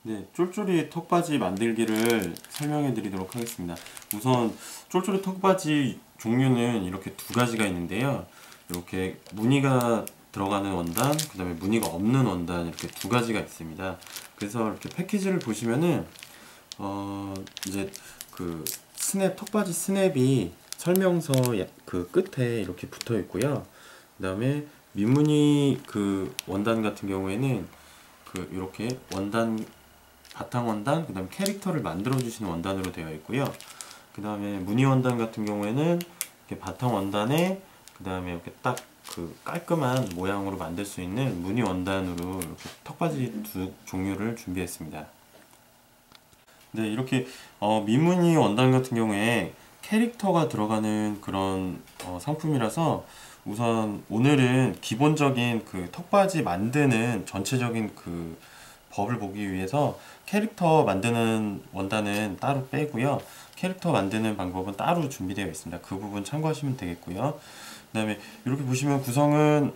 네, 쫄쫄이 턱받이 만들기를 설명해 드리도록 하겠습니다. 우선 쫄쫄이 턱받이 종류는 이렇게 두 가지가 있는데요. 이렇게 무늬가 들어가는 원단, 그 다음에 무늬가 없는 원단, 이렇게 두 가지가 있습니다. 그래서 이렇게 패키지를 보시면은 이제 그 스냅, 턱받이 스냅이 설명서 그 끝에 이렇게 붙어 있고요. 그 다음에 민무늬 그 원단 같은 경우에는 그 이렇게 원단, 바탕 원단, 그 다음 캐릭터를 만들어 주시는 원단으로 되어 있고요. 그 다음에 무늬 원단 같은 경우에는 이렇게 바탕 원단에 그 다음에 이렇게 딱 그 깔끔한 모양으로 만들 수 있는 무늬 원단으로 이렇게 턱받이 두 종류를 준비했습니다. 네, 이렇게 미무늬 원단 같은 경우에 캐릭터가 들어가는 그런 상품이라서 우선 오늘은 기본적인 그 턱받이 만드는 전체적인 그 법을 보기 위해서 캐릭터 만드는 원단은 따로 빼고요. 캐릭터 만드는 방법은 따로 준비되어 있습니다. 그 부분 참고하시면 되겠고요. 그 다음에 이렇게 보시면 구성은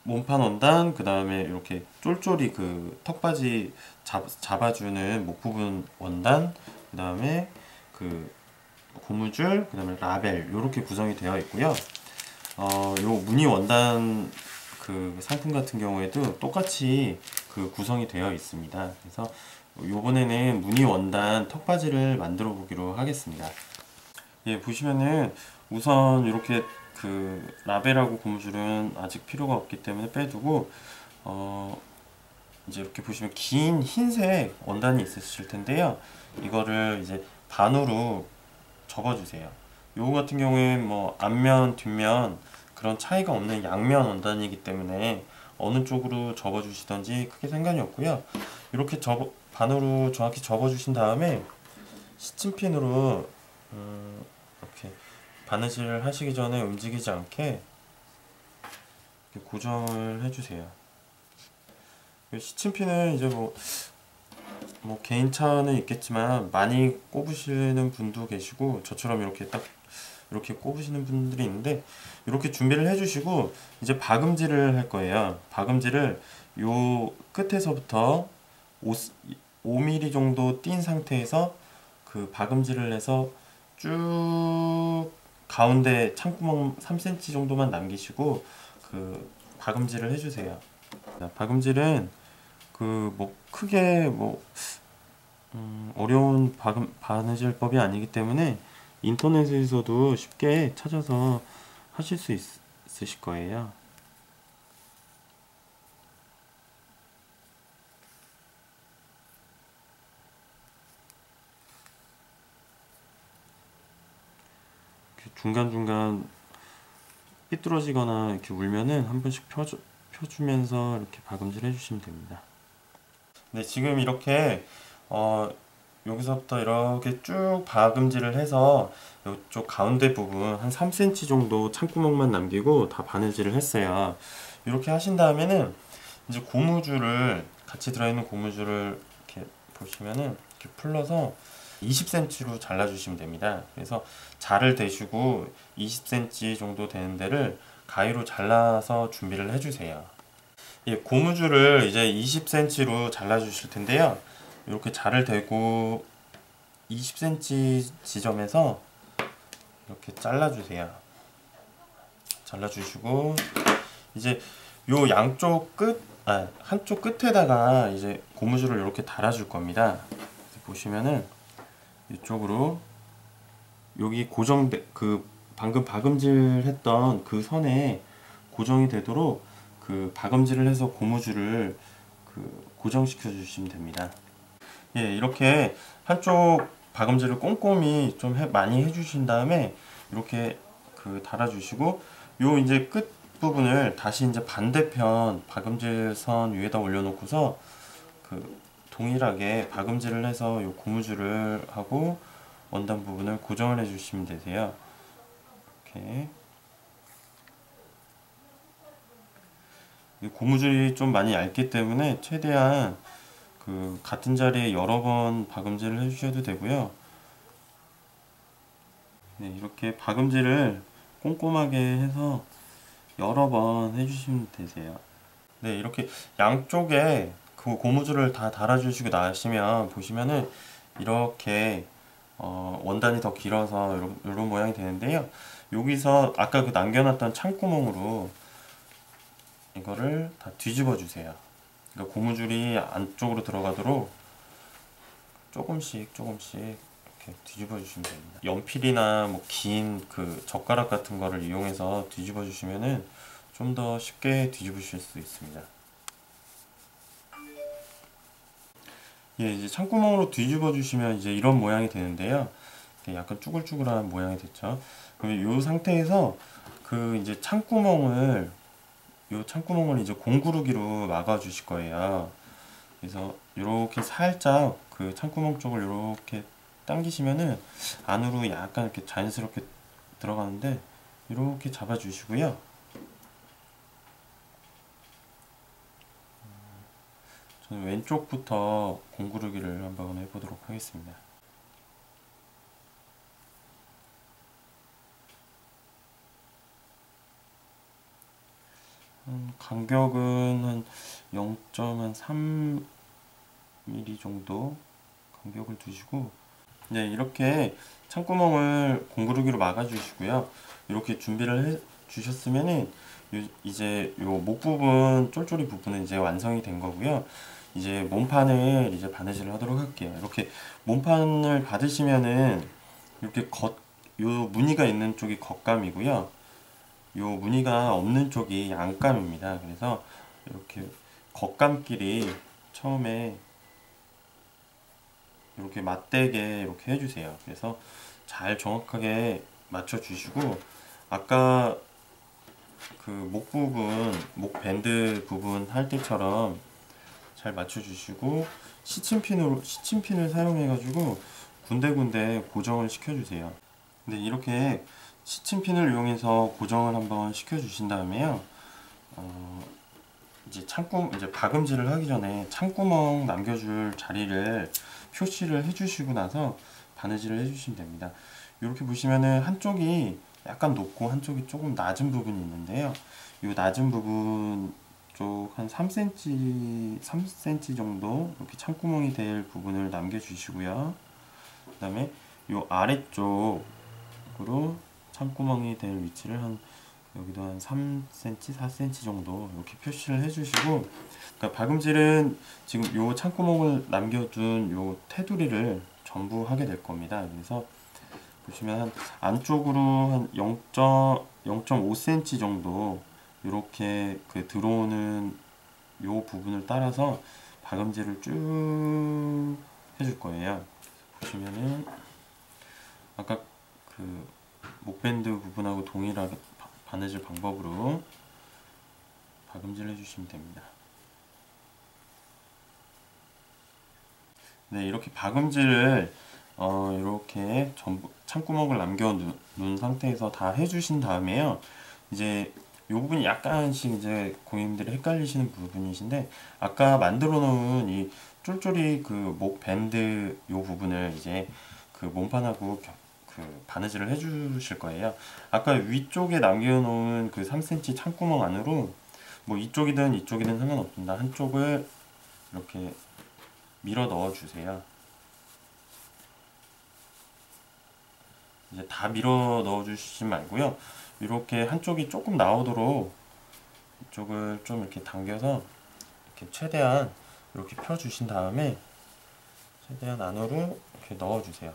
몸판 원단, 그 다음에 이렇게 쫄쫄이 그 턱받이 잡아주는 목 부분 원단, 그 다음에 그 고무줄, 그 다음에 라벨, 이렇게 구성이 되어 있고요. 요 무늬 원단 그 상품 같은 경우에도 똑같이 그 구성이 되어 있습니다. 그래서 요번에는 무늬 원단 턱받이를 만들어 보기로 하겠습니다. 예, 보시면은 우선 이렇게 그 라벨하고 고무줄은 아직 필요가 없기 때문에 빼두고 이제 이렇게 보시면 긴 흰색 원단이 있으실 텐데요. 이거를 이제 반으로 접어주세요. 요거 같은 경우엔 뭐 앞면, 뒷면 그런 차이가 없는 양면 원단이기 때문에 어느 쪽으로 접어주시던지 크게 상관이 없고요. 이렇게 반으로 정확히 접어주신 다음에 시침핀으로 이렇게 바느질 하시기 전에 움직이지 않게 이렇게 고정을 해주세요. 시침핀은 이제 뭐 개인차는 있겠지만 많이 꼽으시는 분도 계시고 저처럼 이렇게 딱 이렇게 꼽으시는 분들이 있는데 이렇게 준비를 해주시고 이제 박음질을 할 거예요. 박음질을 요 끝에서부터 5mm 정도 띈 상태에서 그 박음질을 해서 쭉 가운데 창구멍 3cm 정도만 남기시고 그 박음질을 해주세요. 박음질은 그 뭐 크게 뭐 어려운 바느질법이 아니기 때문에 인터넷에서도 쉽게 찾아서 하실 수 있으실 거예요. 중간중간 삐뚤어지거나 이렇게 울면은 한 번씩 펴주면서 이렇게 박음질 해주시면 됩니다. 네, 지금 이렇게 여기서부터 이렇게 쭉 박음질을 해서 이쪽 가운데 부분 한 3cm 정도 창구멍만 남기고 다 바느질을 했어요. 이렇게 하신 다음에는 이제 고무줄을 같이 들어있는 고무줄을 이렇게 보시면은 이렇게 풀러서 20cm로 잘라주시면 됩니다. 그래서 자를 대시고 20cm 정도 되는 데를 가위로 잘라서 준비를 해주세요. 예, 고무줄을 이제 20cm로 잘라주실 텐데요. 이렇게 자를 대고 20cm 지점에서 이렇게 잘라주세요. 잘라주시고 이제 요 양쪽 한쪽 끝에다가 이제 고무줄을 이렇게 달아줄 겁니다. 보시면은 이쪽으로 여기 그 방금 박음질 했던 그 선에 고정이 되도록 그 박음질을 해서 고무줄을 그 고정시켜 주시면 됩니다. 예, 이렇게 한쪽 박음질을 꼼꼼히 좀 많이 해주신 다음에 이렇게 그 달아주시고 요 이제 끝 부분을 다시 이제 반대편 박음질 선 위에다 올려놓고서 그 동일하게 박음질을 해서 요 고무줄을 하고 원단 부분을 고정을 해주시면 되세요. 이렇게 고무줄이 좀 많이 얇기 때문에 최대한 그 같은 자리에 여러 번 박음질을 해주셔도 되고요. 네, 이렇게 박음질을 꼼꼼하게 해서 여러 번 해주시면 되세요. 네, 이렇게 양쪽에 그 고무줄을 다 달아주시고 나시면 보시면은 이렇게 원단이 더 길어서 이런 모양이 되는데요. 여기서 아까 그 남겨놨던 창구멍으로 이거를 다 뒤집어 주세요. 그러니까 고무줄이 안쪽으로 들어가도록 조금씩 이렇게 뒤집어 주시면 됩니다. 연필이나 뭐 긴 그 젓가락 같은 거를 이용해서 뒤집어 주시면은 좀 더 쉽게 뒤집으실 수 있습니다. 예, 이제 창구멍으로 뒤집어 주시면 이제 이런 모양이 되는데요. 약간 쭈글쭈글한 모양이 됐죠. 그럼 이 상태에서 그 이제 창구멍을 이제 공구르기로 막아 주실 거예요. 그래서 이렇게 살짝 그 창구멍 쪽을 이렇게 당기시면은 안으로 약간 이렇게 자연스럽게 들어가는데 이렇게 잡아 주시고요. 저는 왼쪽부터 공구르기를 한번 해보도록 하겠습니다. 간격은 한 0.3mm 정도 간격을 두시고, 네, 이렇게 창구멍을 공구르기로 막아 주시고요. 이렇게 준비를 해 주셨으면은 이제 요 목 부분, 쫄쫄이 부분은 이제 완성이 된 거고요. 이제 몸판을 이제 바느질을 하도록 할게요. 이렇게 몸판을 받으시면은 이렇게 요 무늬가 있는 쪽이 겉감이고요. 요 무늬가 없는 쪽이 안감입니다. 그래서 이렇게 겉감끼리 처음에 이렇게 맞대게 이렇게 해주세요. 그래서 잘 정확하게 맞춰 주시고, 아까 그 목 부분, 목 밴드 부분 할 때처럼 잘 맞춰 주시고, 시침핀을 사용해 가지고 군데군데 고정을 시켜 주세요. 근데 이렇게 시침핀을 이용해서 고정을 한번 시켜 주신 다음에요. 이제 박음질을 하기 전에 창구멍 남겨줄 자리를 표시를 해주시고 나서 바느질을 해주시면 됩니다. 이렇게 보시면은 한쪽이 약간 높고 한쪽이 조금 낮은 부분이 있는데요. 이 낮은 부분 쪽 한 3cm 정도 이렇게 창구멍이 될 부분을 남겨주시고요. 그 다음에 이 아래쪽으로 창구멍이 될 위치를 여기도 한 3cm, 4cm 정도 이렇게 표시를 해주시고, 그러니까 박음질은 지금 요 창구멍을 남겨둔 요 테두리를 전부 하게 될 겁니다. 그래서 보시면 안쪽으로 한 0.5cm 정도 이렇게 그 들어오는 요 부분을 따라서 박음질을 쭉 해줄 거예요. 보시면은 아까 그 목밴드 부분하고 동일하게 바느질 방법으로 박음질 해주시면 됩니다. 네, 이렇게 박음질을 이렇게 전부 창구멍을 남겨놓은 상태에서 다 해주신 다음에요. 이제 이 부분이 약간씩 이제 고객님들이 헷갈리시는 부분이신데, 아까 만들어 놓은 이 쫄쫄이 그 목 밴드 이 부분을 이제 그 몸판하고 그 바느질을 해주실 거예요. 아까 위쪽에 남겨놓은 그 3cm 창구멍 안으로 뭐 이쪽이든 상관없습니다. 한쪽을 이렇게 밀어 넣어 주세요. 이제 다 밀어 넣어 주시지 말고요. 이렇게 한쪽이 조금 나오도록 이쪽을 좀 이렇게 당겨서 이렇게 최대한 이렇게 펴 주신 다음에 최대한 안으로 이렇게 넣어 주세요.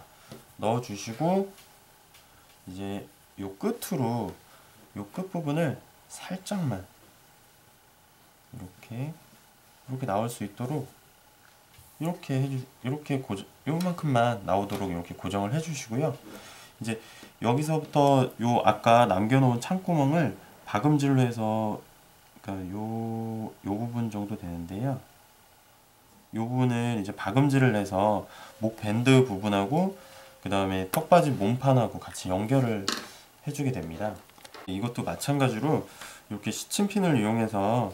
넣어 주시고, 이제 요 끝으로 요 끝부분을 살짝만 이렇게 나올 수 있도록 이렇게 요만큼만 나오도록 이렇게 고정을 해 주시고요. 이제 여기서부터 요 아까 남겨놓은 창구멍을 박음질로 해서, 그러니까 요 부분 정도 되는데요. 요 부분을 이제 박음질을 해서 목 밴드 부분하고 그 다음에 턱받이 몸판하고 같이 연결을 해주게 됩니다. 이것도 마찬가지로 이렇게 시침핀을 이용해서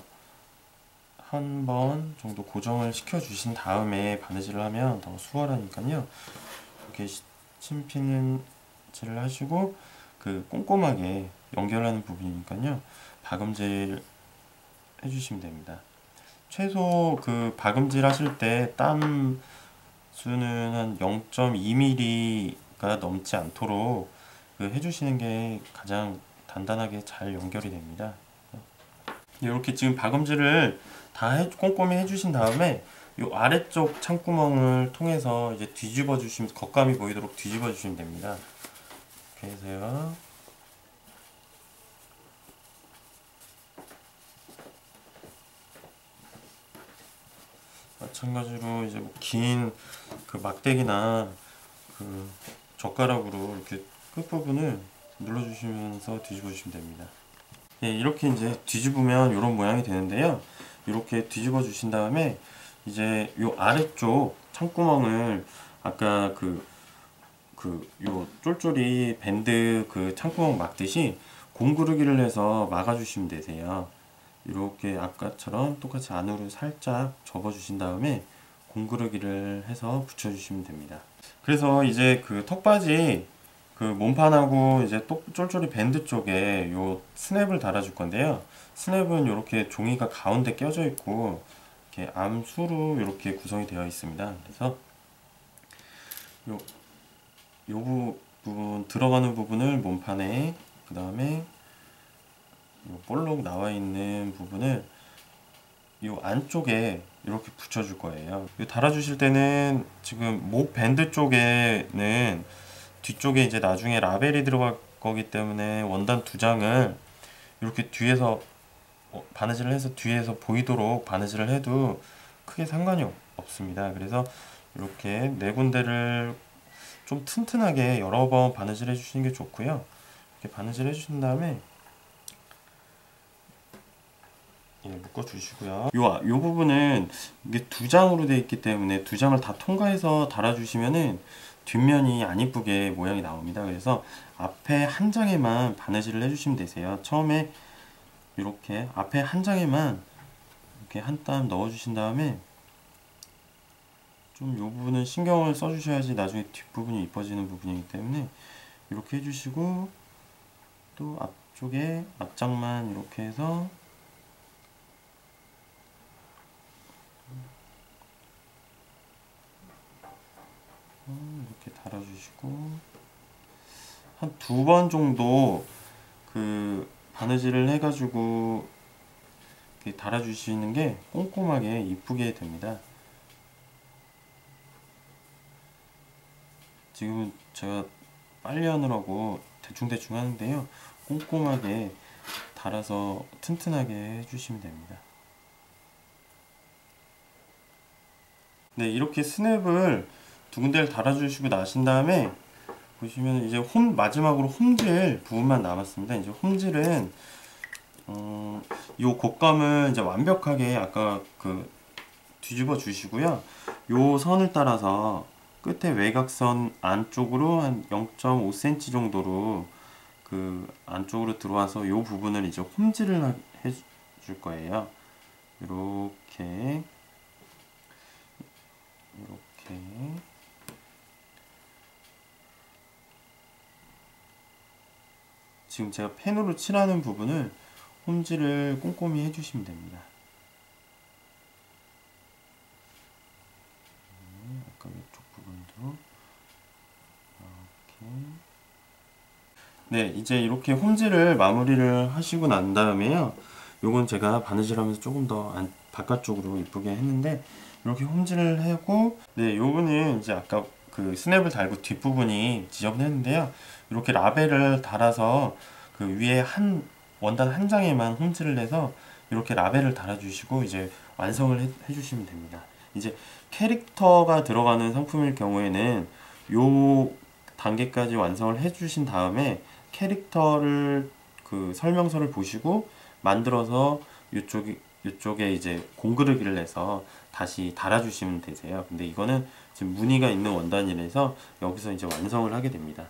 한 번 정도 고정을 시켜 주신 다음에 바느질을 하면 더 수월하니까요. 이렇게 시침핀을 하시고 그 꼼꼼하게 연결하는 부분이니까요. 박음질 해주시면 됩니다. 최소 그 박음질 하실 때 땀 수는 한 0.2mm가 넘지 않도록 그 해주시는 게 가장 단단하게 잘 연결이 됩니다. 이렇게 지금 박음질을 다 꼼꼼히 해주신 다음에 이 아래쪽 창구멍을 통해서 이제 뒤집어 주시면, 겉감이 보이도록 뒤집어 주시면 됩니다. 이렇게 해서요. 마찬가지로 이제 뭐 긴 그 막대기나 그 젓가락으로 이렇게 끝부분을 눌러주시면서 뒤집어 주시면 됩니다. 네, 이렇게 이제 뒤집으면 이런 모양이 되는데요. 이렇게 뒤집어 주신 다음에 이제 요 아래쪽 창구멍을 아까 요 쫄쫄이 밴드 그 창구멍 막듯이 공구르기를 해서 막아 주시면 되세요. 이렇게 아까처럼 똑같이 안으로 살짝 접어 주신 다음에 공구르기를 해서 붙여 주시면 됩니다. 그래서 이제 그 턱받이 그 몸판하고 이제 또 쫄쫄이 밴드 쪽에 요 스냅을 달아줄 건데요. 스냅은 이렇게 종이가 가운데 껴져 있고 이렇게 암수로 이렇게 구성이 되어 있습니다. 그래서 요 부분 들어가는 부분을 몸판에, 그 다음에 요 볼록 나와 있는 부분을 요 안쪽에 이렇게 붙여줄 거예요. 요 달아주실 때는 지금 목 밴드 쪽에는 뒤쪽에 이제 나중에 라벨이 들어갈 거기 때문에 원단 두 장을 이렇게 뒤에서 바느질을 해서 뒤에서 보이도록 바느질을 해도 크게 상관이 없습니다. 그래서 이렇게 네 군데를 좀 튼튼하게 여러 번 바느질 해주시는 게 좋고요. 이렇게 바느질 해주신 다음에 묶어 주시고요. 요 부분은 이게 두 장으로 되어 있기 때문에 두 장을 다 통과해서 달아주시면은 뒷면이 안 이쁘게 모양이 나옵니다. 그래서 앞에 한 장에만 바느질을 해주시면 되세요. 처음에 이렇게 앞에 한 장에만 이렇게 한 땀 넣어 주신 다음에 좀 요 부분은 신경을 써 주셔야지 나중에 뒷부분이 이뻐지는 부분이기 때문에 이렇게 해주시고, 또 앞쪽에 앞장만 이렇게 해서 이렇게 달아주시고, 한 두 번 정도 그 바느질을 해가지고 이렇게 달아주시는 게 꼼꼼하게 이쁘게 됩니다. 지금은 제가 빨리 하느라고 대충대충 하는데요, 꼼꼼하게 달아서 튼튼하게 해주시면 됩니다. 네, 이렇게 스냅을 두 군데를 달아주시고 나신 다음에 보시면 이제 마지막으로 홈질 부분만 남았습니다. 이제 홈질은 요 곶감을 이제 완벽하게 아까 그 뒤집어 주시고요. 요 선을 따라서 끝에 외곽선 안쪽으로 한 0.5cm 정도로 그 안쪽으로 들어와서 요 부분을 이제 홈질을 해줄 거예요. 이렇게 지금 제가 펜으로 칠하는 부분을 홈질을 꼼꼼히 해주시면 됩니다. 아까 이쪽 부분도 이렇게. 네, 이제 이렇게 홈질을 마무리를 하시고 난 다음에요, 요건 제가 바느질하면서 조금 더 바깥쪽으로 이쁘게 했는데, 이렇게 홈질을 하고, 네, 요거는 이제 아까 그 스냅을 달고 뒷부분이 지저분했는데요, 이렇게 라벨을 달아서 그 위에 원단 한 장에만 홈질을 해서 이렇게 라벨을 달아주시고 이제 완성을 해주시면 됩니다. 이제 캐릭터가 들어가는 상품일 경우에는 요 단계까지 완성을 해주신 다음에 캐릭터를 그 설명서를 보시고 만들어서 이쪽에 이제 공그르기를 해서 다시 달아주시면 되세요. 근데 이거는 지금 무늬가 있는 원단이라서 여기서 이제 완성을 하게 됩니다.